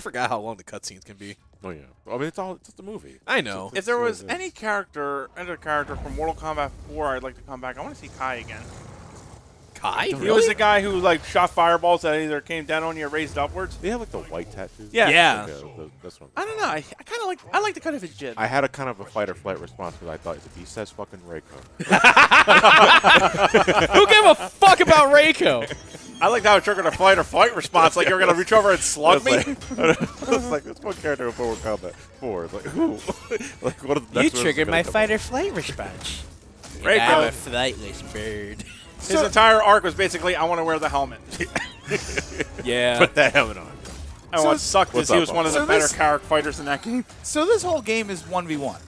forgot how long the cutscenes can be. Oh yeah. I mean, it's just a movie. I know. If there was any character from Mortal Kombat 4, I'd like to come back. I want to see Kai again. Kai? He was the guy who like shot fireballs that either came down on you or raised upwards. They have like the white tattoos. Yeah. Yeah. Okay, this one. I don't know. I kind of like. I like the cut of his jib. I had a kind of a fight or flight response because I thought he says fucking Reiko. Who gave a fuck about Reiko? I like how it triggered a fight or flight response. Like you're gonna reach over and slug me. It's like this one character in Mortal Kombat 4. It's like who? Like what? You triggered my fight or flight response. Reiko. I'm a flightless bird. His entire arc was basically, I want to wear the helmet. Yeah. Put that helmet on. And what sucked is he was one of the So better this- character fighters in that game. So this whole game is 1v1.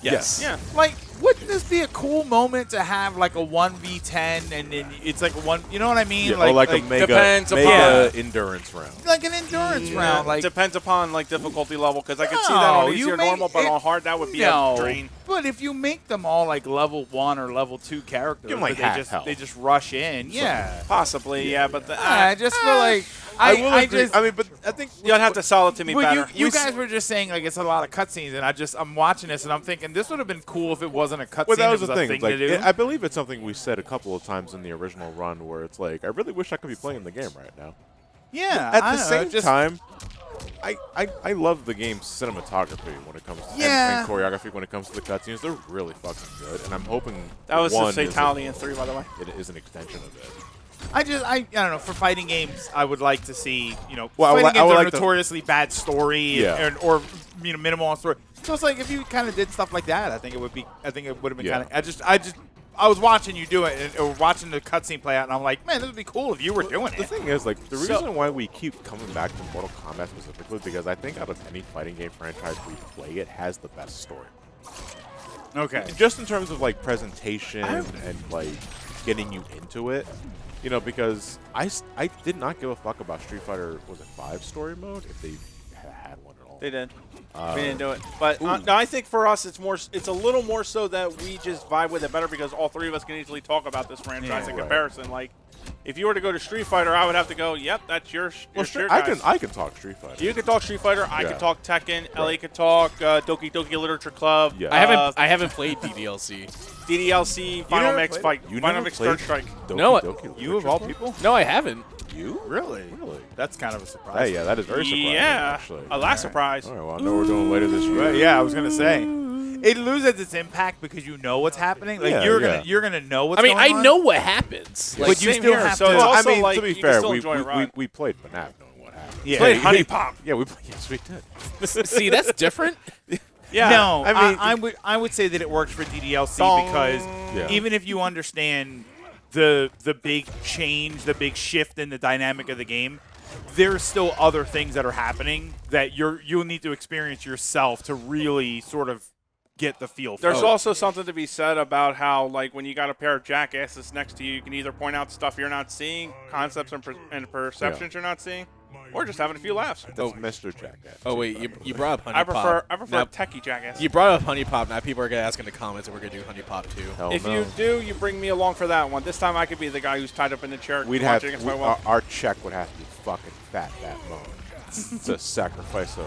Yes. Yeah. Like, wouldn't this be a cool moment to have like a 1v10 and then it's like a one? You know what I mean? Yeah, like a mega depends endurance round. like an endurance round. Like, depends upon like difficulty level, because I could see that on No, easy you or make normal, but it- on hard that would be no. a drain. But if you make them all like level 1 or level 2 characters, Give 'em, like, but half health. they just rush in. Yeah. Possibly, yeah, but I just feel like I will I agree. just. I mean, but I think you'd have to sell it to me Well, better. you guys were just saying like it's a lot of cutscenes, and I'm watching this and I'm thinking this would have been cool if it wasn't a cutscene. Well, that was it the was a thing. thing Like, to do. I believe it's something we said a couple of times in the original run, where it's like, I really wish I could be playing the game right now. yeah. At I the don't same know, just, time, I love the game's cinematography when it comes to Yeah. and choreography when it comes to the cutscenes. They're really fucking good, and I'm hoping That was one the is fatality in 3, by the way. It is an extension of it. I don't know. For fighting games, I would like to see Well, fighting I games would are like to- notoriously bad story, Yeah. or minimal on story. So it's like if you kind of did stuff like that, I think it would have been Yeah. kind of. I was watching you do it, or watching the cutscene play out, and I'm like, man, this would be cool if you were doing The it. thing is, like, the reason why we keep coming back to Mortal Kombat specifically, because I think out of any fighting game franchise we play, it has the best story. Okay. Just in terms of like presentation and like getting you into it, because I did not give a fuck about Street Fighter, was it 5 story mode, if they had one at all. They did. We didn't do it, but no, I think for us it's a little more so that we just vibe with it better because all three of us can easily talk about this franchise in Right. comparison. Like, if you were to go to Street Fighter, I would have to go, yep, that's your Well, shirt, I guys. can talk Street Fighter. You could talk Street Fighter. I Yeah. could talk Tekken. Ellie could talk Doki Doki Literature Club. Yeah. I haven't played DDLC. DDLC, Final never Mix played- Fight, You Final never Mix played Third Strike. Doki No, Doki You of all Literature people? No, I haven't. Club? You? Really? Really? That's kind of a surprise. Hey, yeah, that is very surprising, Yeah, actually. a last surprise. All right, well, I know we're doing later this year. Right, yeah, I was gonna say. It loses its impact because you know what's happening. Like Yeah, you're gonna know what's I mean, going I on. know what happens. Like, But you Same still here, have so to. it's Well, I also mean, like to be you can fair, still enjoy a ride. we played FNAF knowing what happened. Yeah. Played you- Honey Pop. Yeah, yes, we did. see, that's different. Yeah. No, I mean, I would say that it works for DDLC Dong. because Yeah. even if you understand the big change, the big shift in the dynamic of the game, there's still other things that are happening that you'll need to experience yourself to really sort of get the feel for. There's it. also something to be said about how, like, when you got a pair of jackasses next to you, you can either point out stuff you're not seeing, concepts and perceptions you're not seeing, or just having a few laughs. That's Mr. Jackass. Oh wait, you brought up Honey I Pop. prefer Now, techie jackass. you brought up Honey Pop. Now people are gonna ask in the comments, and we're gonna do Honey Pop too. Hell If no. you do, you bring me along for that one. This time I could be the guy who's tied up in the chair. We'd have watching against my will. our check would have to be fucking fat that moment. It's a sacrifice of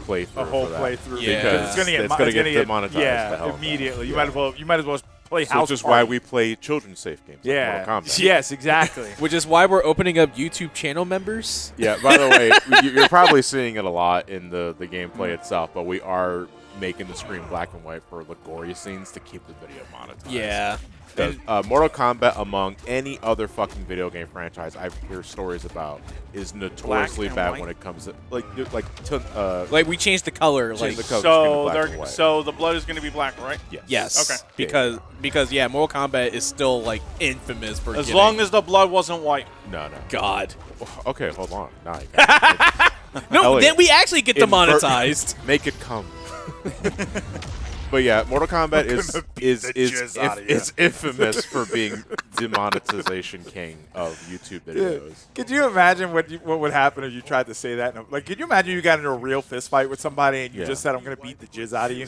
playthrough. a whole for that. playthrough Yeah. because It's gonna get demonetized. the Yeah, hell out of that. immediately. You Yeah. might as well play So House which is Party. why we play children's safe games. Like Yeah. Mortal Kombat. Yes, exactly. Which is why we're opening up YouTube channel members. Yeah. By the way, you're probably seeing it a lot in the gameplay itself, but we are making the screen black and white for the gory scenes to keep the video monetized. Yeah. Because Mortal Kombat, among any other fucking video game franchise I've heard stories about, is notoriously and bad white? when it comes to Like we changed the color. Change Like the color. So black and they're white. so the blood is going to be black, right? yes. yes. Okay. Because yeah, Mortal Kombat is still like infamous for As getting- long as the blood wasn't white. No. God. Okay, hold on. Now you got it. No, Elliot, then we actually get invert- demonetized. Make it come. But yeah, Mortal Kombat is infamous for being demonetization king of YouTube videos. Could you imagine what would happen if you tried to say that? Like, could you imagine you got into a real fist fight with somebody and you Yeah. just said, "I'm going to beat the jizz out of you"?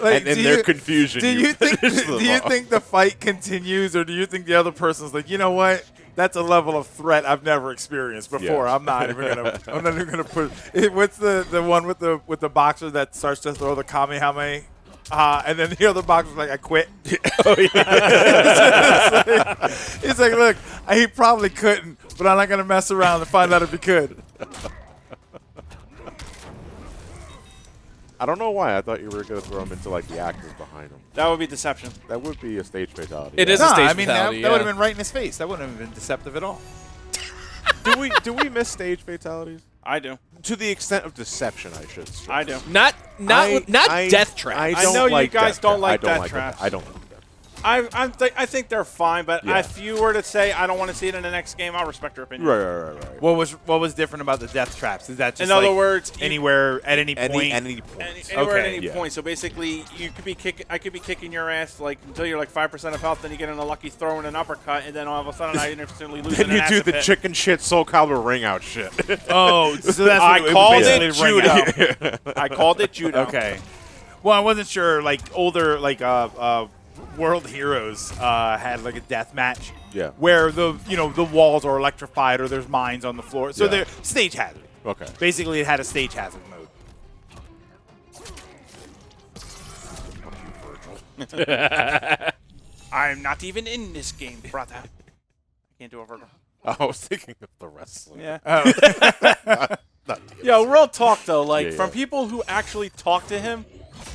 And in their confusion, do you think finish them do you off. think the fight continues, or do you think the other person's like, you know what? That's a level of threat I've never experienced before. Yeah. I'm not even gonna put. What's the one with the boxer that starts to throw the Kamehameha? And then the other boxer's like, I quit. Oh, yeah. He's like, look, he probably couldn't, but I'm not gonna mess around and find out if he could. I don't know why. I thought you were going to throw him into like the actors behind him. That would be deception. That would be a stage fatality. It yeah. is a No, stage I mean fatality, that would have yeah. been right in his face. That wouldn't have been deceptive at all. Do we miss stage fatalities? I do. To the extent of deception, I should stress. I do. Not death traps. I I don't know you like guys death don't tra- like I don't death like traps. I don't like death. I think they're fine, but Yeah. if you were to say I don't want to see it in the next game, I'll respect your opinion. Right. What was different about the death traps? Is that just In other like words, anywhere at any point? Any point. anywhere at Okay, any yeah. point. So basically, you could be I could be kicking your ass like until you're like 5% of health, then you get in a lucky throw and an uppercut, and then all of a sudden I instantly lose. Then an you do acid the hit. chicken shit Soul Calibur ring out shit. Oh, so that's I what called was it basically ring out. judo. I called it judo. Okay. Well, I wasn't sure. Like older, World Heroes had like a death match. Yeah. Where the walls are electrified or there's mines on the floor, so Yeah. they're stage hazard. Okay. Basically, it had a stage hazard mode. I'm not even in this game, brother. I can't do a Virgil. I was thinking of the wrestling. Yeah. Not Yo, real talk though. Like Yeah, from yeah. people who actually talk to him,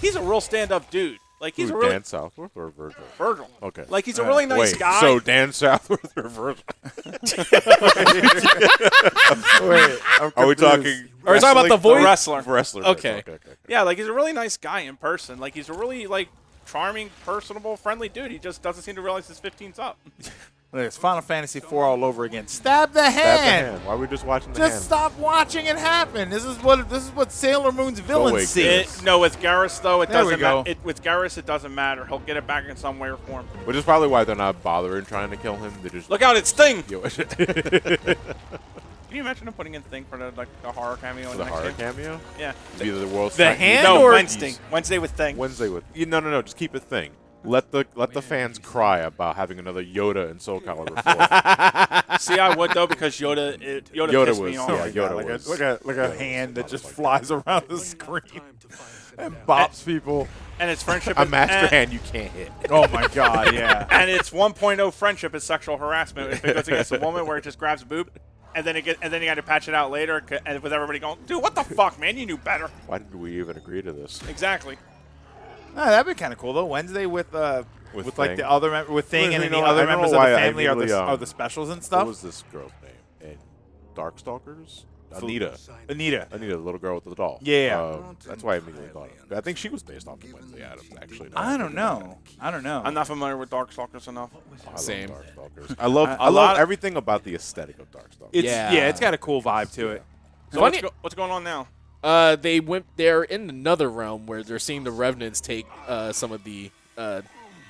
he's a real stand-up dude. Like he's a really Dan Southworth or Virgil? Virgil. Okay. Like he's a really nice Wait, guy. so Dan Southworth or Virgil? Wait, Are we talking? Are we talking about the voice? wrestler. Wrestler. Okay. Okay. Yeah, like he's a really nice guy in person. Like he's a really like charming, personable, friendly dude. He just doesn't seem to realize his 15's up. Look, it's Final Fantasy IV all over again. Stab the Stab the hand. hand. Why are we just watching the Just hand? stop watching it happen. This is what Sailor Moon's villains away, see. kid. No, with Garrus though, it There we doesn't go. matter. With Garrus, it doesn't matter. He'll get it back in some way or form. Which is probably why they're not bothering trying to kill him. They just Look out, it's Sting. Yo, Can you imagine him putting in Sting for the horror cameo in the the next horror game? cameo. Yeah. It's either the world's The Strongest- hand No, or- Wednesday with Sting. Wednesday with no. Just keep it thing. Let the fans cry about having another Yoda in Soul Calibur 4. See, I would though because Yoda Yoda pissed was me off. yeah, Yoda was like a hand that just flies around the screen and bops people. And it's friendship. a master and, hand you can't hit. Oh my god, yeah. And it's 1.0 friendship is sexual harassment if it goes against a woman where it just grabs a boob, and then you got to patch it out later, and with everybody going, dude, what the fuck, man, you knew better. Why did we even agree to this? Exactly. Oh, that'd be kind of cool though. Wednesday with like Thing. the other with Thing and then the I other don't know members of why the I family are immediately, the specials and What stuff. was this girl's name? And Darkstalkers? Anita, Anita. the little girl with the doll. Yeah. That's why I immediately thought of it. I think she was based off of Wednesday Addams, actually. I don't know. I'm not familiar with Darkstalkers enough. Same. Darkstalkers. I love A lot- everything about the aesthetic of Darkstalkers. Yeah, it's got a cool vibe to it. So what's going on now? They're in the Netherrealm where they're seeing the Revenants take some of the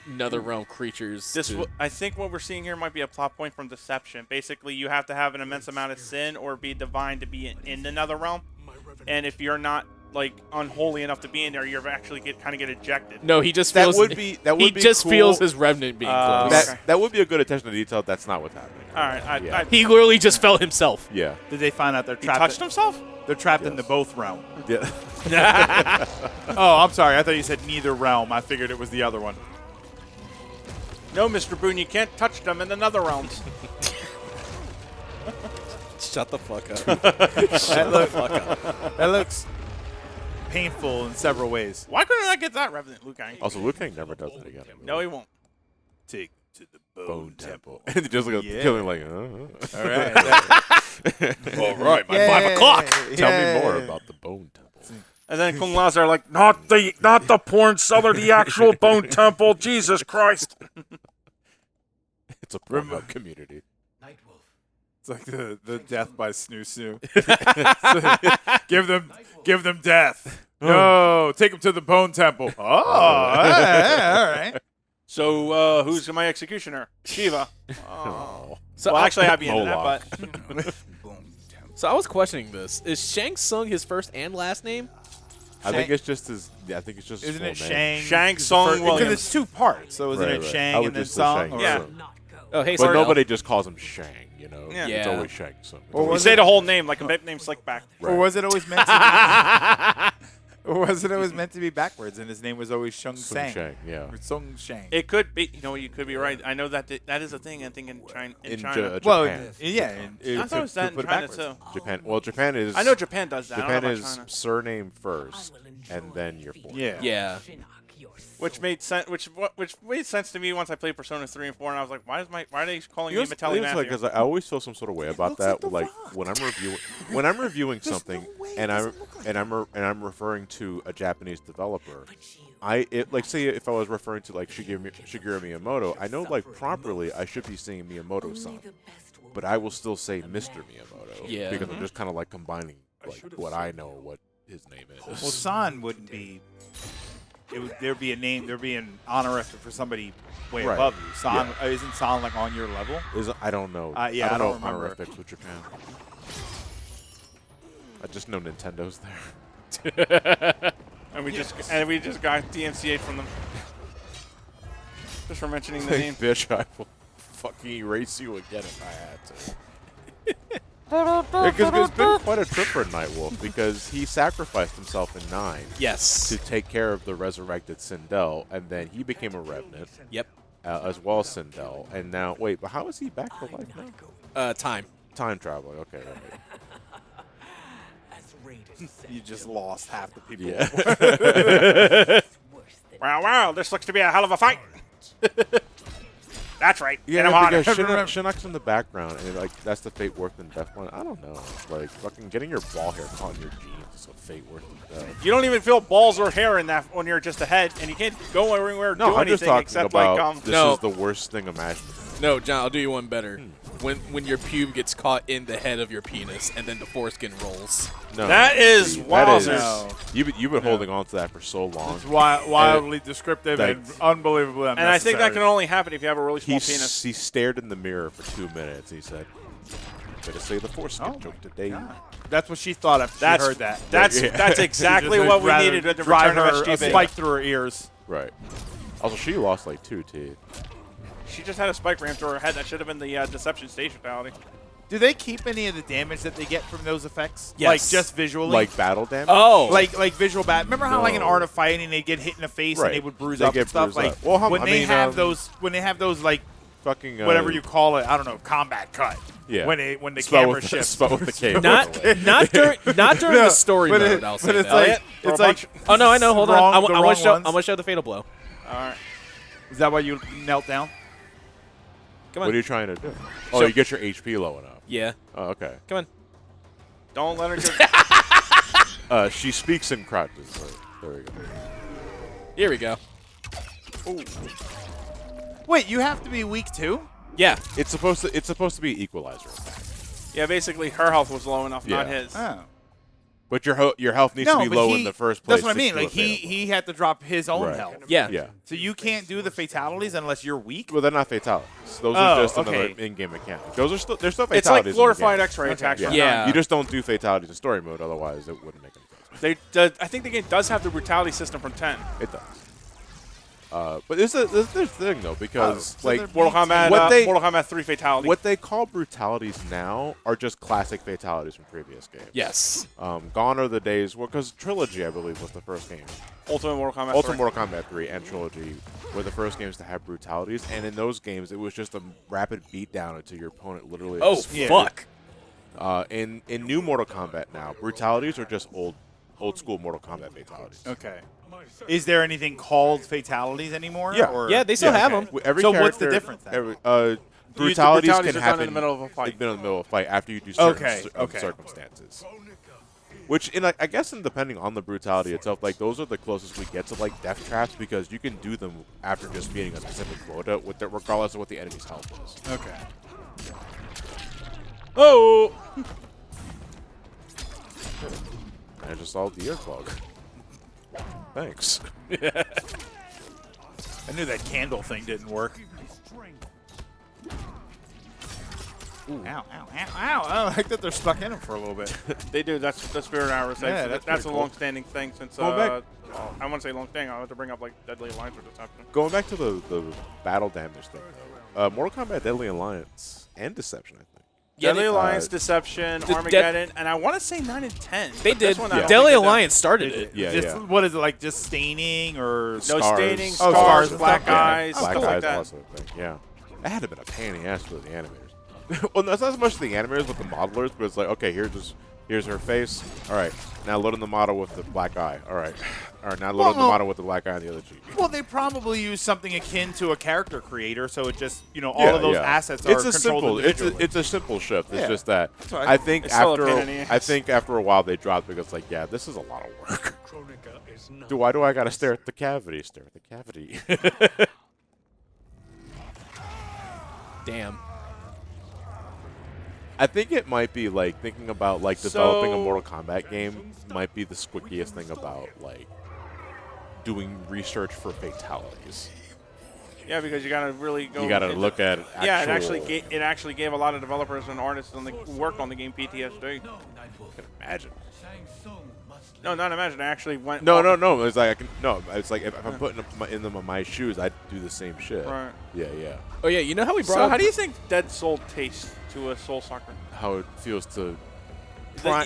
Netherrealm creatures. I think what we're seeing here might be a plot point from Deception. Basically, you have to have an immense amount of sin or be divine to be in the Netherrealm. And if you're not like unholy enough to be in there, you're actually kind of get ejected. No, he just That feels would be he just cool. feels his Revenant being close. Okay. That would be a good attention to detail. That's not what's happening. All right, Yeah. He literally just felt himself. Yeah. Did they find out they're he trapped? touched himself. They're trapped in the both realm. Yeah. Oh, I'm sorry. I thought you said neither realm. I figured it was the other one. No, Mr. Boone, you can't touch them in the Netherrealms. Shut the fuck up. That looks painful in several ways. Why couldn't I get that Revenant, Liu Kang? Also, Liu Kang never does it again. No, he won't. Take to the Bone Temple. And just like Yeah. killing like, All right. all right, my 5 o'clock. Tell me more about the Bone Temple. And then Kung Lao's are like, not the porn seller, the actual Bone Temple. Jesus Christ. It's a Pornhub community. It's like the death by Snoo Snoo. give them death. No, take them to the Bone Temple. Oh, all right. So who's my executioner? Shiva. Oh. So Well, actually, I'd be into Moloch. that, but So I was questioning this. Is Shang Tsung his first and last name? I think it's just his. Yeah, I think it's just. Isn't his it full name. Shang? Shang Tsung Because Williams. it's two parts. So isn't Right, it right. I Shang would and then just say Song? Shang Or Yeah. Tsung. Oh, hey, But Sardell. nobody just calls him Shang, you know? Yeah. It's Yeah. always Shang. So Or We was say it- the whole name, like a bit named Slickback. Right. Or was it always meant to be? Or was it always meant to be backwards, and his name was always Shung Sung Sang? Shang, yeah. Or Sung Shang. It could be. You know, you could be right. I know that that is a thing. I think in China. In China. Japan. Well, yeah. I thought it was that in China too. Japan. Well, Japan is. I know Japan does that. I Japan don't know is about China. surname first, and then your full. Yeah. Yeah. Which made sense. Which made sense to me once I played Persona 3 and 4, and I was like, why are they calling me Metallic Matthew? Because I always feel some sort of way about looks that. like Like The when I'm reviewing something, way and it I'm doesn't look and I'm referring to a Japanese developer. Like say if I was referring to like Shigeru Miyamoto, I know like properly I should be saying Miyamoto-san, but I will still say Mr. Miyamoto. Yeah. Because I'm just kind of like combining like what I know, what his name is. Well, San wouldn't be. There'd be a name. There'd be an honorific for somebody way Right. above you. San Yeah. isn't San like on your level? I don't know. Yeah, I I don't don't know remember. honorifics with Japan. I just know Nintendo's there. And we just got DMCA from them. Just for mentioning the name. Bitch, I will fucking erase you again if I had to. Because it's been quite a trip for Nightwolf because he sacrificed himself in 9 Yes. to take care of the resurrected Sindel, and then he became a Revenant, Yep. as well as Sindel. And now, wait, but how is he back to life now? Time. Time traveling, okay. Right. You just lost half the people. Yeah. Wow, this looks to be a hell of a fight. That's right. Get him Yeah, harder. because Shinnok's in the background, and like that's the fate worse than death one. I don't know. Like fucking getting your ball hair caught in your jeans is a fate worse than death. You don't even feel balls or hair in that when you're just ahead, and you can't go anywhere or No, do I'm just anything talking except about like this No. is the worst thing imaginable. No, John, I'll do you one better. When your pube gets caught in the head of your penis and then the foreskin rolls. No, That is see, wowzers. No. You've been holding on to that for so long. It's wildly descriptive Like- and unbelievably unnecessary. And I think that can only happen if you have a really small penis. He stared in the mirror for 2 minutes. He said, "Better say the foreskin Oh joke my today." God. That's what she thought after That's she heard that. That's Yeah. that's exactly She just what we rather needed with the drive return her of a SGB. spike through her ears. Right. Also, she lost like 2 teeth. She just had a spike ram through her head. That should have been the Deception stage fatality. Do they keep any of the damage that they get from those effects? Yes. Like just visually? Like battle damage. Oh. like visual bat. Remember how like an No. art of fighting they get hit in the face Right. and they would bruise They up get and stuff bruised like up. Well, when I they mean, have those like fucking whatever you call it, I don't know, combat cut. Yeah. When the spell camera with shifts. spell with the cable. Not during the story but mode. it- I'll say but it's that. like Elliot, throw it's a like punch. Oh no, I know. Hold wrong- on. the I wrong want to show. ones. I want to show the fatal blow. All right. Is that why you knelt down? Come What on. are you trying to do? Oh, So- you get your HP low enough. Yeah. Oh, okay. Come on. Don't let her get. She speaks in crutches. So there we go. Here we go. Wait, you have to be weak too? Yeah. It's supposed to be equalizer attack. Yeah, basically her health was low enough, not Yeah. his. Oh. But your health needs to be but low he- in the first place. That's what I to mean. do a Like he fatal he had to drop his own Right. health. Yeah. blow. Yeah. So you can't do the fatalities unless you're weak. Well, they're not fatalities. Those Oh, are just okay. another in-game mechanic. They're still fatalities. It's like in the glorified game. X-ray attacks. Yeah. from Yeah. none. You just don't do fatalities in story mode. Otherwise, it wouldn't make any sense. I think the game does have the brutality system from 10. It does. But there's a thing though because so like they're Mortal Kombat, Mortal Kombat 3 fatality. what they call brutalities now are just classic fatalities from previous games. Yes. Gone are the days. Well, because Trilogy, I believe, was the first game. Ultimate Mortal Kombat 3. Ultimate Mortal Kombat 3 and Trilogy were the first games to have brutalities, and in those games, it was just a rapid beatdown until your opponent literally. Oh exploded. fuck. In new Mortal Kombat now, brutalities are just old school Mortal Kombat fatalities. Okay. Is there anything called fatalities anymore? Yeah. Or? Yeah, they still have them. Every So what's the character- difference then? brutalities brutalities can are done happen in the middle of a fight. In the middle of a fight after you do certain Okay. circumstances. Which, I guess, depending on the brutality itself, like those are the closest we get to like death traps because you can do them after just beating a specific quota, regardless of what the enemy's health is. Okay. Oh. I just saw the ear clog. Thanks. I knew that candle thing didn't work. Ow, ow, ow, ow. I like that they're stuck in him for a little bit. They do. That's the spirit arrows. Yeah, That's that's a pretty cool. long-standing thing since Well, I want to say long thing. I want to bring up like Deadly Alliance or Deception. Going back to the battle damage thing, though. Mortal Kombat Deadly Alliance and Deception, I think. Yeah, Deadly Alliance, Deception, Armageddon, and I want to say 9 and 10. They but this did. one I don't Deadly think they Alliance started it. Yeah, Just, yeah. What is it, like just staining or No Scars. staining, Oh, scars, scars and black stuff, yeah. eyes, Black stuff Eyes like that. also a thing, yeah. That had to have been a pain in the ass for the animators. Well, no, it's not as much the animators, but the modelers, but it's like, okay, here's her face. All right, now load in the model with the black eye. All right, now load in the model with the black eye on the other cheek. Well, they probably use something akin to a character creator, so it just, all of those assets are it's a controlled simple, individually. it's a simple shift. It's Yeah. just that right. I think It's still a pain in the ass. after a while they dropped because like, yeah, this is a lot of work. Why do I gotta stare at the cavity? Stare at the cavity. Damn. I think it might be like thinking about like developing a So- Mortal Kombat game might be the squickiest thing about like doing research for fatalities. Yeah, because you gotta really go. You gotta into- look at actual. Yeah, it actually gave a lot of developers and artists on the who work on the game PTSD. I can imagine. No, not imagine. I actually went. No. It's like It's like if I'm putting in them on my shoes, I'd do the same shit. Right. Yeah. Oh yeah, you know how we brought So up how do you think Dead Soul tastes to a Soul Sucker? How it feels to.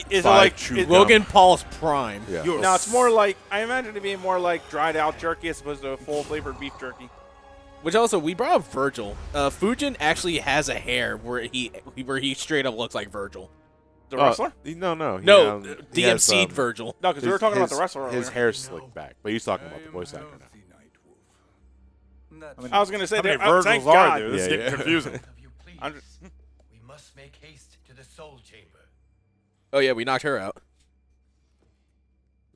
Is it like chew Logan Paul's Prime? Yeah. No, it's more like I imagine it being more like dried out jerky as opposed to a full flavored beef jerky. Which also we brought up Virgil. Fujin actually has a hair where he straight up looks like Virgil. The wrestler? No. No, he has, DMC'd Virgil. No, because we were talking about the wrestler His earlier. hair's slicked back, but he's talking about the voice actor now. I was gonna say How many that. Thank Virgils are God. there? This is Yeah, getting yeah. confusing. I'm just- We must make haste to the soul chamber. Oh yeah, we knocked her out.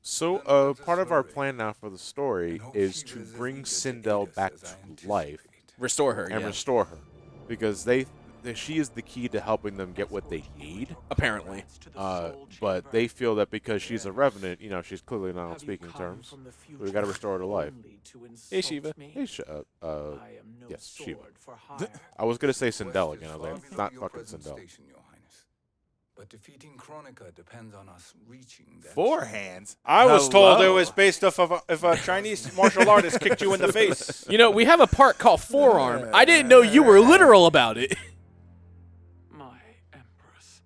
So, part of our plan now for the story is to bring Sindel back to life Restore her. and Yeah. restore her, because she is the key to helping them get what they need. Apparently. But they feel that because she's a revenant, she's clearly not on speaking terms. We got to restore her to life. Hey Shiva. Hey, yes, Shiva. I was gonna say Sindel again. I was like, not fucking Sindel. But defeating Chronica depends on us reaching that. Four hands. I was told it Hello. was based off of if a Chinese martial artist kicked you in the face. You know, we have a part called Forearm. I didn't know you were literal about it. My empress.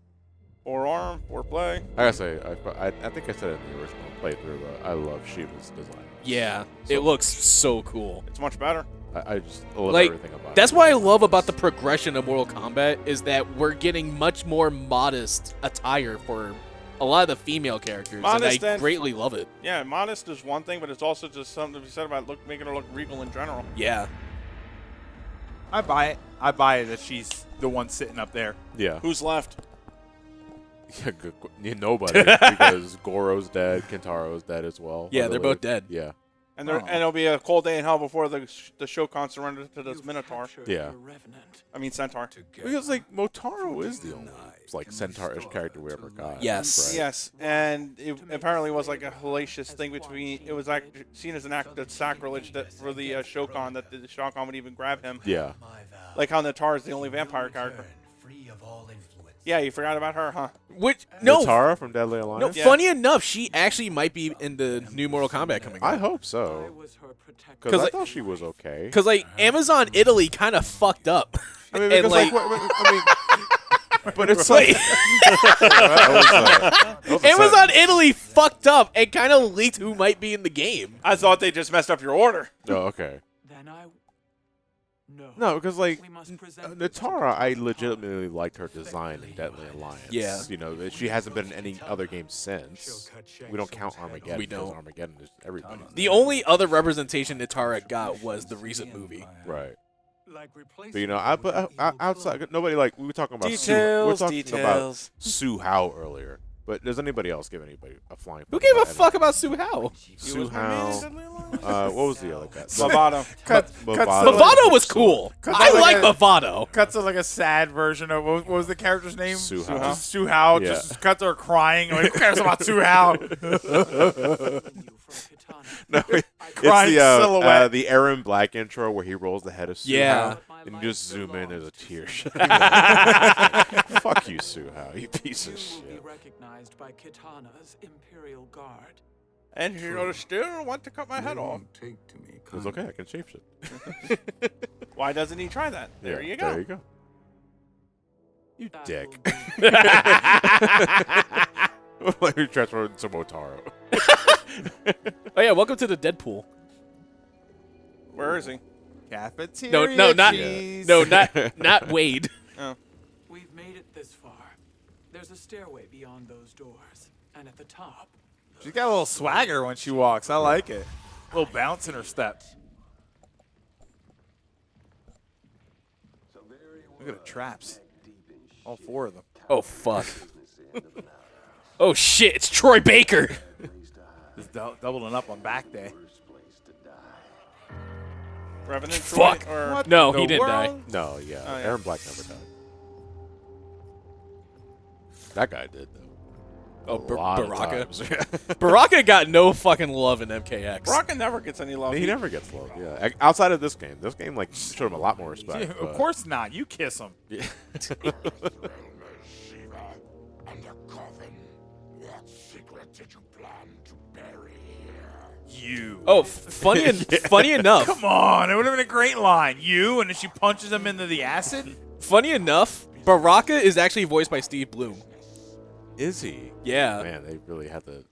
Or arm, or play. I gotta say, I think I said it in the original playthrough, but I love Shiva's design. Yeah, it looks so cool. It's much better. I just love Like, everything about that's it. what I love about the progression of Mortal Kombat is that we're getting much more modest attire for a lot of the female characters, Modest and I and- greatly love it. Yeah, modest is one thing, but it's also just something to be said about making her look regal in general. Yeah. I buy it. I buy it that she's the one sitting up there. Yeah. Who's left? Yeah, nobody, because Goro's dead, Kintaro's dead as well. Yeah, By the they're way. both dead. Yeah. And it'll be a cold day in hell before the Shokan surrenders to this Minotaur. Yeah. I mean Centaur. Because, like, Motaro is the only, like, centaur-ish character we ever got. Yes. Right? Yes, and it apparently was like a hellacious thing between. It was like seen as an act of sacrilege that for the Shokan that the Shokan would even grab him. Yeah. Like how Natara is the only vampire character. Free of all influence. Yeah, you forgot about her, huh? Which no, Natara from Deadly no. Alliance? Yeah. Funny enough, she actually might be in the new Mortal Kombat coming I out. hope so. Was her protector. Because I like- thought she was okay. Because like Amazon Italy kind of fucked up, I mean, and because, like but it's Wait. like, that was a Amazon Italy fucked up and kind of leaked who might be in the game. I thought they just messed up your order. Oh, okay. Then I. No. No, because like We must present this to Natara, I legitimately liked her design in Deadly Alliance. Yeah. That she hasn't been in any other game since. We don't count Armageddon. We because don't. Armageddon is everybody. The only other representation Natara got was the recent movie. Right. Like replacing But outside, nobody like we were talking about Details, We're talking details. about Su Hao earlier. But does anybody else give anybody a flying? Who fuck gave a about fuck about Su Hao? Su Hao. What was the other guy? Bravado. Bravado. Bravado was cool. I like Bravado. Cuts to like a sad version of what was the character's name? Su Hao. Just Su Hao. Yeah. Just cuts her crying. Like, who cares about Su Hao? you from Katana. No, it's Crying silhouette. the Aaron Black intro where he rolls the head of Su Yeah. Hao, and you just zoom in as a tear. Fuck you, Su Hao, you piece of You will be shit. recognized by Katana's Imperial Guard. And you still want to cut my head They off. won't take to me It's okay. I can shapeshift. Why doesn't he try that? There you go. There you go. You dick. Let me transfer into Motaro. Oh yeah, welcome to the Deadpool. Where is he? Cafeteria No, not cheese. no, not Wade. Oh. We've made it this far. There's a stairway beyond those doors, and at the top. She's got a little swagger when she walks. I like it. A little bounce in her step. Look at the traps. All 4 of them. Oh fuck. Oh shit, it's Troy Baker. Just doubling up on back day. Revenant Fuck. Troy, or What No, the he didn't die. world? No, yeah. Oh, yeah. Aaron Black never died. That guy did, though. Oh, A lot of Baraka. times. Baraka got no fucking love in MKX. Baraka never gets any love. He never gets love, yeah. Outside of this game. This game, like, showed him a lot more respect. Yeah, but- of course not. You kiss him. Yeah. You. Oh, funny enough. Come on. It would have been a great line. You, and then she punches him into the acid. Funny enough, Baraka is actually voiced by Steve Bloom. Is he? Yeah. Man, they really had to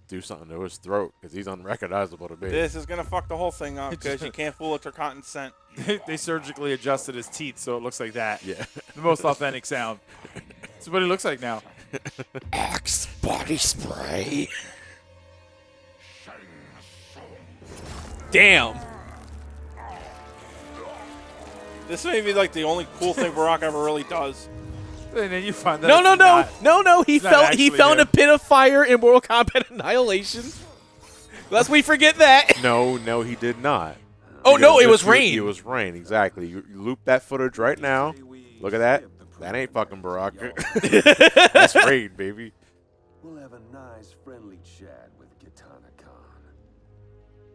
do something to his throat because he's unrecognizable to me. This is gonna fuck the whole thing up because you can't fool a Turcotin scent. They surgically adjusted his teeth so it looks like that. Yeah. The most authentic sound. This is what he looks like now. Axe body spray. Damn. This may be like the only cool thing Baraka ever really does. And then you find that No, it's not. no. He it's not fell actually in him. a pit of fire in Mortal Kombat Annihilation. Lest we forget that. No, he did not. Oh no, Because it was this- Rain. It was Rain, exactly. You loop that footage right now. Look at that. That ain't fucking Baraka. That's Rain, baby. We'll have a nice, friendly chat with Katana Khan.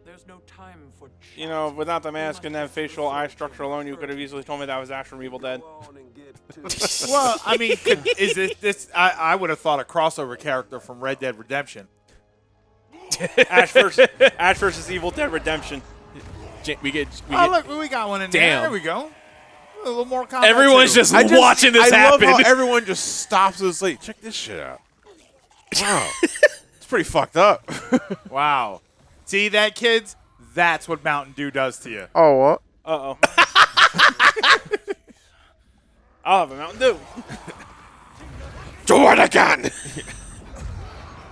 There's no time for. You know, without the mask and that facial eye structure alone, you could have easily told me that was Ash from Evil Dead. Go on and get to Well, I mean, is it this? I would have thought a crossover character from Red Dead Redemption. Ash versus Evil Dead Redemption. We get. Oh, look, we got one in there. Damn. There we go. A little more combat. Everyone's too. just watching this I happen. love how everyone just stops and is like, check this shit out. Wow. It's pretty fucked up. Wow. See that, kids? That's what Mountain Dew does to you. Oh, what? Uh-oh. I'll have a Mountain Dew. Do it again!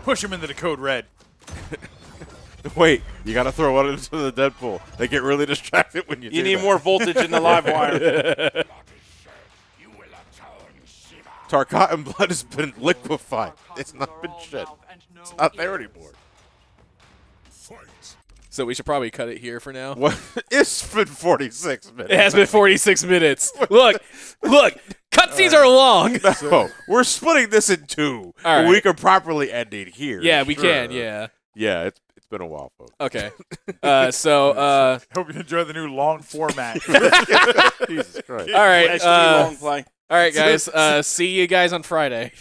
Push him into the code red. Wait, you gotta throw one into the Deadpool. They get really distracted when you do You need that. more voltage in the live wire. Tarkatan blood has been liquefied. It's not been shed. It's not there anymore. So we should probably cut it here for now. What? It's been 46 minutes. It has been 46 minutes. Look, cutscenes are long. No, we're splitting this in two. All right. We can properly end it here. Yeah, we sure. can. Yeah. Yeah, it's been a while, folks. Okay. So, Hope you enjoy the new long format. Jesus Christ. all right. SG long play. All right, guys. See you guys on Friday.